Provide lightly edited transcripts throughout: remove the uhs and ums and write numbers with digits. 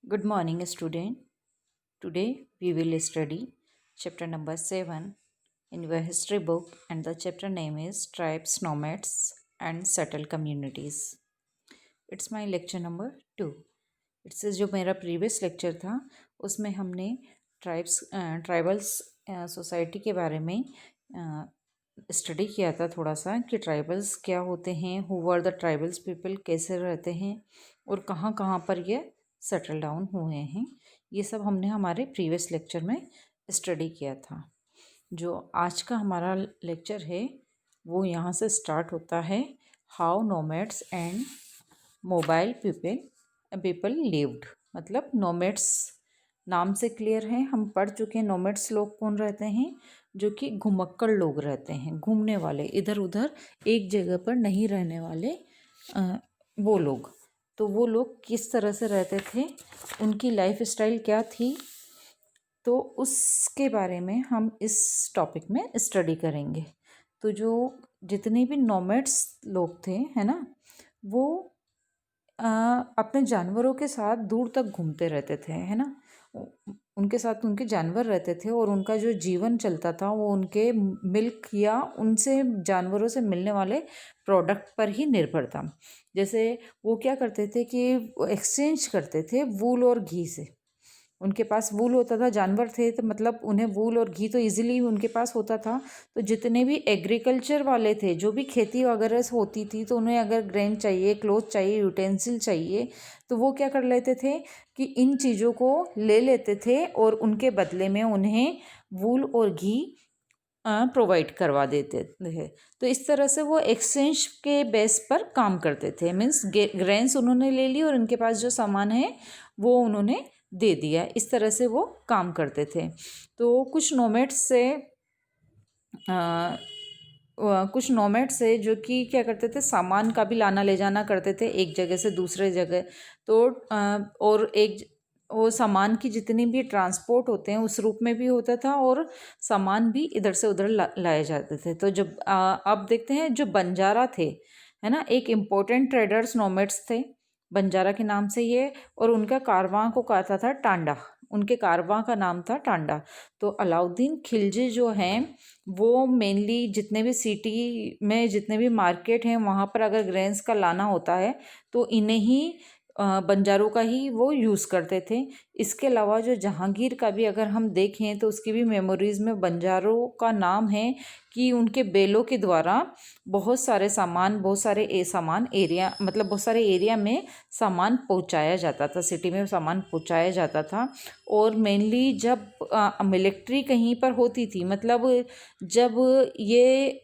Good morning, student. Today we will study chapter number 7 in your history book, and the chapter name is Tribes, Nomads, and Settled Communities. It's my lecture number 2. इससे जो मेरा previous lecture था उसमें हमने tribals society के बारे में study किया था थोड़ा सा कि ट्राइबल्स क्या होते हैं, who were the tribals people, कैसे रहते हैं और कहाँ कहाँ पर ये सेटल डाउन हुए हैं। ये सब हमने हमारे प्रीवियस लेक्चर में स्टडी किया था। जो आज का हमारा लेक्चर है वो यहाँ से स्टार्ट होता है, how nomads and mobile people lived. मतलब नोमैड्स नाम से क्लियर है, हम पढ़ चुके हैं नोमैड्स लोग कौन रहते हैं, जो कि घुमक्कड़ लोग रहते हैं, घूमने वाले, इधर उधर एक जगह पर नहीं रहने वाले वो लोग। तो वो लोग किस तरह से रहते थे, उनकी लाइफ स्टाइल क्या थी, तो उसके बारे में हम इस टॉपिक में स्टडी करेंगे। तो जो जितने भी नोमैड्स लोग थे, है ना, वो अपने जानवरों के साथ दूर तक घूमते रहते थे, है ना। उनके साथ उनके जानवर रहते थे और उनका जो जीवन चलता था वो उनके मिल्क या उनसे जानवरों से मिलने वाले प्रोडक्ट पर ही निर्भर था। जैसे वो क्या करते थे कि एक्सचेंज करते थे वूल और घी से। उनके पास वूल होता था, जानवर थे तो मतलब उन्हें वूल और घी तो इजीली उनके पास होता था। तो जितने भी एग्रीकल्चर वाले थे, जो भी खेती वगैरह होती थी, तो उन्हें अगर ग्रेन चाहिए, क्लोथ चाहिए, यूटेंसिल चाहिए, तो वो क्या कर लेते थे कि इन चीज़ों को ले लेते थे और उनके बदले में उन्हें वूल और घी प्रोवाइड करवा देते थे। तो इस तरह से वो एक्सचेंज के बेस पर काम करते थे। मीन्स ग्रेन्स उन्होंने ले ली और उनके पास जो सामान है वो उन्होंने दे दिया। इस तरह से वो काम करते थे। तो कुछ नोमैड्स से जो कि क्या करते थे, सामान का भी लाना ले जाना करते थे एक जगह से दूसरे जगह। तो और एक वो सामान की जितनी भी ट्रांसपोर्ट होते हैं उस रूप में भी होता था और सामान भी इधर से उधर लाए जाते थे। तो जब अब देखते हैं जो बंजारा थे, है ना, एक इम्पोर्टेंट ट्रेडर्स नोमैड्स थे बंजारा के नाम से ये, और उनका कारवां को कहता था टांडा। उनके कारवां का नाम था टांडा। तो अलाउद्दीन खिलजी जो हैं वो मेनली जितने भी सिटी में जितने भी मार्केट हैं वहाँ पर अगर ग्रेन्स का लाना होता है तो इन्हें ही बंजारों का ही वो यूज़ करते थे। इसके अलावा जो जहांगीर का भी अगर हम देखें तो उसकी भी मेमोरीज़ में बंजारों का नाम है कि उनके बेलों के द्वारा बहुत सारे सामान एरिया, मतलब बहुत सारे एरिया में सामान पहुंचाया जाता था, सिटी में सामान पहुंचाया जाता था। और मेनली जब मिलिट्री कहीं पर होती थी, मतलब जब ये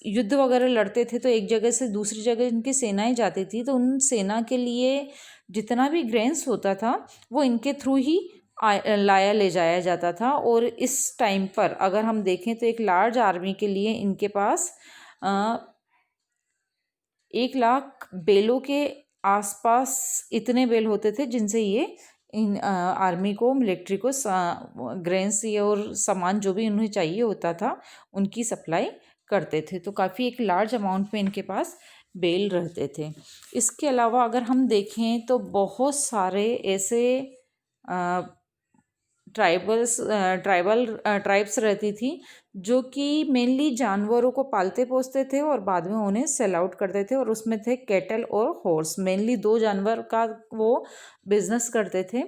युद्ध वगैरह लड़ते थे तो एक जगह से दूसरी जगह इनकी सेनाएं जाती थी, तो उन सेना के लिए जितना भी ग्रेन्स होता था वो इनके थ्रू ही लाया ले जाया जाता था। और इस टाइम पर अगर हम देखें तो एक लार्ज आर्मी के लिए इनके पास 1 लाख बेलों के आसपास इतने बेल होते थे जिनसे ये इन आर्मी को, मिलिट्री को ग्रेन्स और सामान जो भी उन्हें चाहिए होता था उनकी सप्लाई करते थे। तो काफ़ी एक लार्ज अमाउंट में इनके पास बेल रहते थे। इसके अलावा अगर हम देखें तो बहुत सारे ऐसे ट्राइब्स रहती थी जो कि मेनली जानवरों को पालते पोसते थे और बाद में उन्हें सेल आउट करते थे। और उसमें थे कैटल और हॉर्स, मेनली 2 जानवर का वो बिजनेस करते थे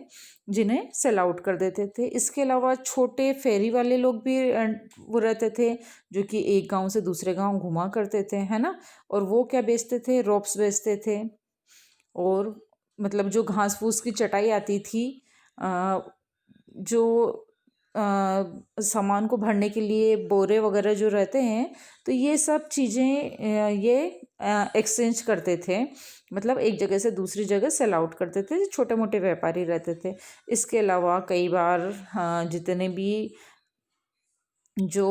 जिन्हें सेल आउट कर देते थे। इसके अलावा छोटे फेरी वाले लोग भी वो रहते थे जो कि एक गांव से दूसरे गांव घुमा करते थे, है ना। और वो क्या बेचते थे, रोप्स बेचते थे। और मतलब जो घास फूस की चटाई आती थी, जो सामान को भरने के लिए बोरे वगैरह जो रहते हैं, तो ये सब चीज़ें ये एक्सचेंज करते थे, मतलब एक जगह से दूसरी जगह सेल आउट करते थे, छोटे मोटे व्यापारी रहते थे। इसके अलावा कई बार जितने भी जो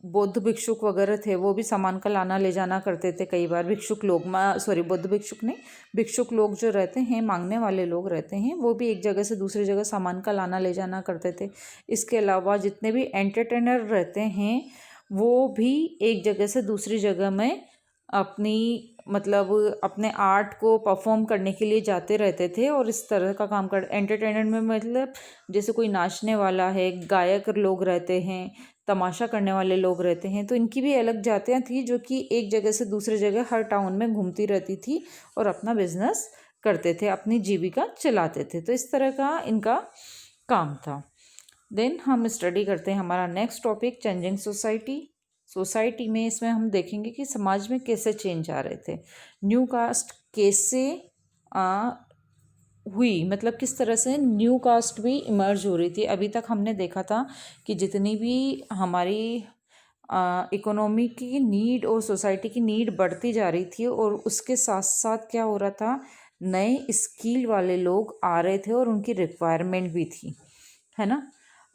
बौद्ध भिक्षुक वगैरह थे वो भी सामान का लाना ले जाना करते थे। कई बार भिक्षुक लोग, बौद्ध भिक्षुक नहीं, भिक्षुक लोग जो रहते हैं, मांगने वाले लोग रहते हैं, वो भी एक जगह से दूसरी जगह सामान का लाना ले जाना करते थे। इसके अलावा जितने भी एंटरटेनर रहते हैं वो भी एक जगह से दूसरी जगह में अपनी मतलब अपने आर्ट को परफॉर्म करने के लिए जाते रहते थे और इस तरह का काम कर एंटरटेनमेंट में मतलब जैसे कोई नाचने वाला है, गायक लोग रहते हैं, तमाशा करने वाले लोग रहते हैं, तो इनकी भी अलग जातियाँ थी जो कि एक जगह से दूसरे जगह हर टाउन में घूमती रहती थी और अपना बिजनेस करते थे, अपनी जीविका चलाते थे। तो इस तरह का इनका काम था। देन हम स्टडी करते हैं हमारा next topic, changing society. Society में इसमें हम देखेंगे कि समाज में कैसे चेंज आ रहे थे, न्यू कास्ट कैसे हुई, मतलब किस तरह से न्यू कास्ट भी इमर्ज हो रही थी। अभी तक हमने देखा था कि जितनी भी हमारी इकोनॉमी की नीड और सोसाइटी की नीड बढ़ती जा रही थी और उसके साथ साथ क्या हो रहा था, नए स्किल वाले लोग आ रहे थे और उनकी रिक्वायरमेंट भी थी, है ना।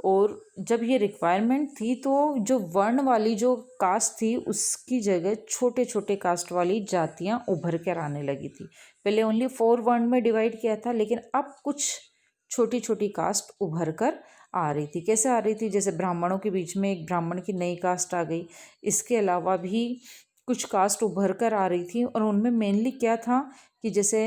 और जब ये रिक्वायरमेंट थी तो जो वर्ण वाली जो कास्ट थी उसकी जगह छोटे छोटे कास्ट वाली जातियां उभर कर आने लगी थी। पहले ओनली 4 वर्ण में डिवाइड किया था, लेकिन अब कुछ छोटी छोटी कास्ट उभर कर आ रही थी। कैसे आ रही थी, जैसे ब्राह्मणों के बीच में एक ब्राह्मण की नई कास्ट आ गई। इसके अलावा भी कुछ कास्ट उभर कर आ रही थी और उनमें मेनली क्या था कि जैसे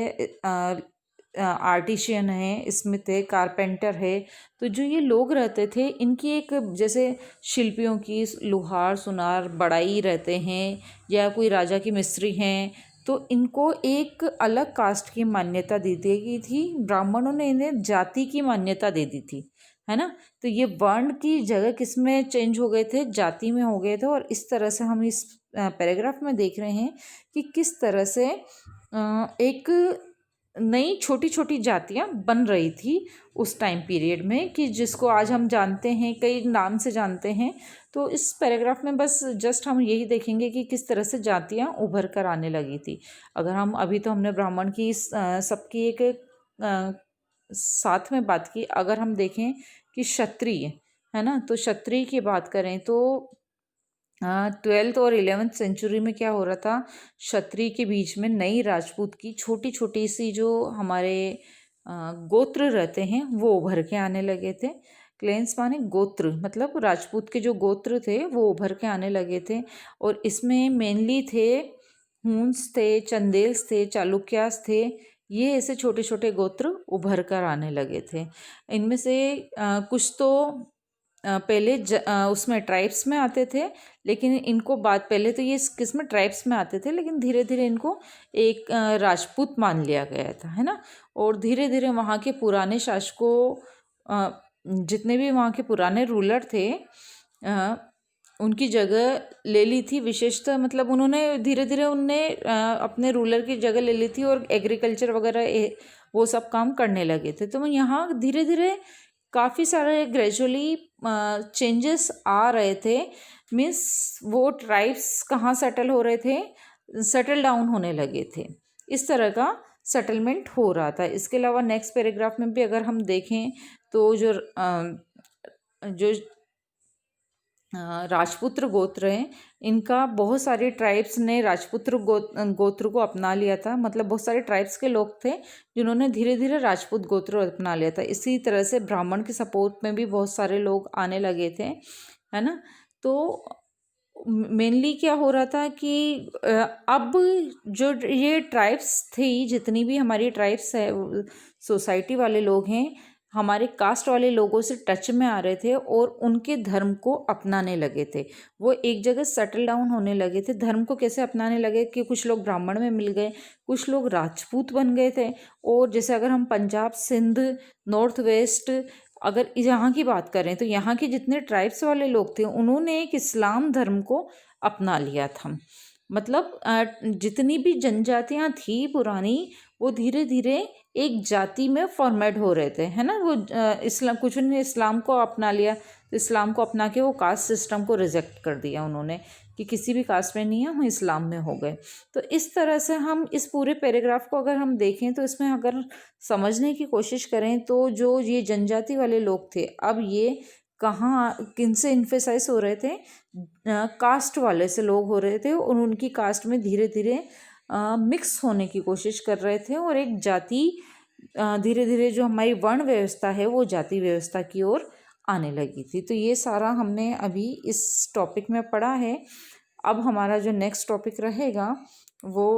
आर्टिशियन है, स्मिथ है, कारपेंटर है। तो जो ये लोग रहते थे इनकी एक जैसे शिल्पियों की लोहार सुनार बढ़ाई रहते हैं या कोई राजा की मिस्त्री हैं, तो इनको एक अलग कास्ट की मान्यता दी गई थी। ब्राह्मणों ने इन्हें जाति की मान्यता दे दी थी, है ना। तो ये वर्ण की जगह किस में चेंज हो गए थे, जाति में हो गए थे। और इस तरह से हम इस पैराग्राफ में देख रहे हैं कि किस तरह से एक नई छोटी छोटी जातियां बन रही थी उस टाइम पीरियड में, कि जिसको आज हम जानते हैं, कई नाम से जानते हैं। तो इस पैराग्राफ में बस जस्ट हम यही देखेंगे कि किस तरह से जातियां उभर कर आने लगी थी। अगर हम अभी तो हमने ब्राह्मण की सबकी एक साथ में बात की, अगर हम देखें कि क्षत्रिय, है ना, तो क्षत्रिय की बात करें तो 12th और 11th सेंचुरी में क्या हो रहा था, क्षत्रिय के बीच में नई राजपूत की छोटी छोटी सी जो हमारे गोत्र रहते हैं वो उभर के आने लगे थे। क्लेंस माने गोत्र, मतलब राजपूत के जो गोत्र थे वो उभर के आने लगे थे। और इसमें मेनली थे हूंस थे, चंदेल्स थे, चालुक्यास थे। ये ऐसे छोटे छोटे गोत्र उभर कर आने लगे थे। इनमें से कुछ तो पहले उसमें ट्राइब्स में आते थे, लेकिन इनको बाद पहले तो ये किस में ट्राइब्स में आते थे, लेकिन धीरे धीरे इनको एक राजपूत मान लिया गया था, है ना। और धीरे धीरे वहाँ के पुराने शासकों, जितने भी वहाँ के पुराने रूलर थे, उनकी जगह ले ली थी। विशेषतः मतलब उन्होंने धीरे धीरे अपने रूलर की जगह ले ली थी और एग्रीकल्चर वगैरह वो सब काम करने लगे थे। तो यहाँ धीरे धीरे काफ़ी सारे ग्रेजुअली चेंजेस आ रहे थे। मीन्स वो ट्राइब्स कहाँ सेटल हो रहे थे, सेटल डाउन होने लगे थे। इस तरह का सेटलमेंट हो रहा था। इसके अलावा नेक्स्ट पैराग्राफ में भी अगर हम देखें तो जो राजपुत्र गोत्र हैं, इनका बहुत सारे ट्राइब्स ने राजपुत्र गोत्र को अपना लिया था। मतलब बहुत सारे ट्राइब्स के लोग थे जिन्होंने धीरे धीरे राजपूत गोत्र अपना लिया था। इसी तरह से ब्राह्मण के सपोर्ट में भी बहुत सारे लोग आने लगे थे, है ना। तो मेनली क्या हो रहा था कि अब जो ये ट्राइब्स थी, जितनी भी हमारी ट्राइब्स है, सोसाइटी वाले लोग हैं, हमारे कास्ट वाले लोगों से टच में आ रहे थे और उनके धर्म को अपनाने लगे थे। वो एक जगह सेटल डाउन होने लगे थे। धर्म को कैसे अपनाने लगे कि कुछ लोग ब्राह्मण में मिल गए, कुछ लोग राजपूत बन गए थे। और जैसे अगर हम पंजाब, सिंध, नॉर्थ वेस्ट अगर यहाँ की बात करें तो यहाँ के जितने ट्राइब्स वाले लोग थे उन्होंने एक इस्लाम धर्म को अपना लिया था। मतलब जितनी भी जनजातियाँ थी पुरानी, वो धीरे धीरे एक जाति में फॉर्मेट हो रहे थे, है ना। वो इस्लाम, कुछ ने इस्लाम को अपना लिया, तो इस्लाम को अपना के वो कास्ट सिस्टम को रिजेक्ट कर दिया उन्होंने कि किसी भी कास्ट में नहीं है, हम इस्लाम में हो गए। तो इस तरह से हम इस पूरे पैराग्राफ को अगर हम देखें तो इसमें अगर समझने की कोशिश करें तो जो ये जनजाति वाले लोग थे, अब ये कहाँ किन से इन्फेसाइज हो रहे थे, कास्ट वाले से लोग हो रहे थे और उनकी कास्ट में धीरे धीरे मिक्स होने की कोशिश कर रहे थे और एक जाति धीरे धीरे जो हमारी वर्ण व्यवस्था है वो जाति व्यवस्था की ओर आने लगी थी। तो ये सारा हमने अभी इस टॉपिक में पढ़ा है। अब हमारा जो नेक्स्ट टॉपिक रहेगा वो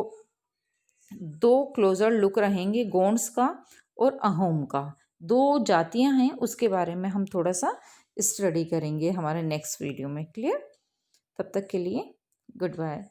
दो क्लोजर लुक रहेंगे, गोंड्स का और अहोम का। दो जातियां हैं, उसके बारे में हम थोड़ा सा स्टडी करेंगे हमारे नेक्स्ट वीडियो में। क्लियर? तब तक के लिए गुड बाय।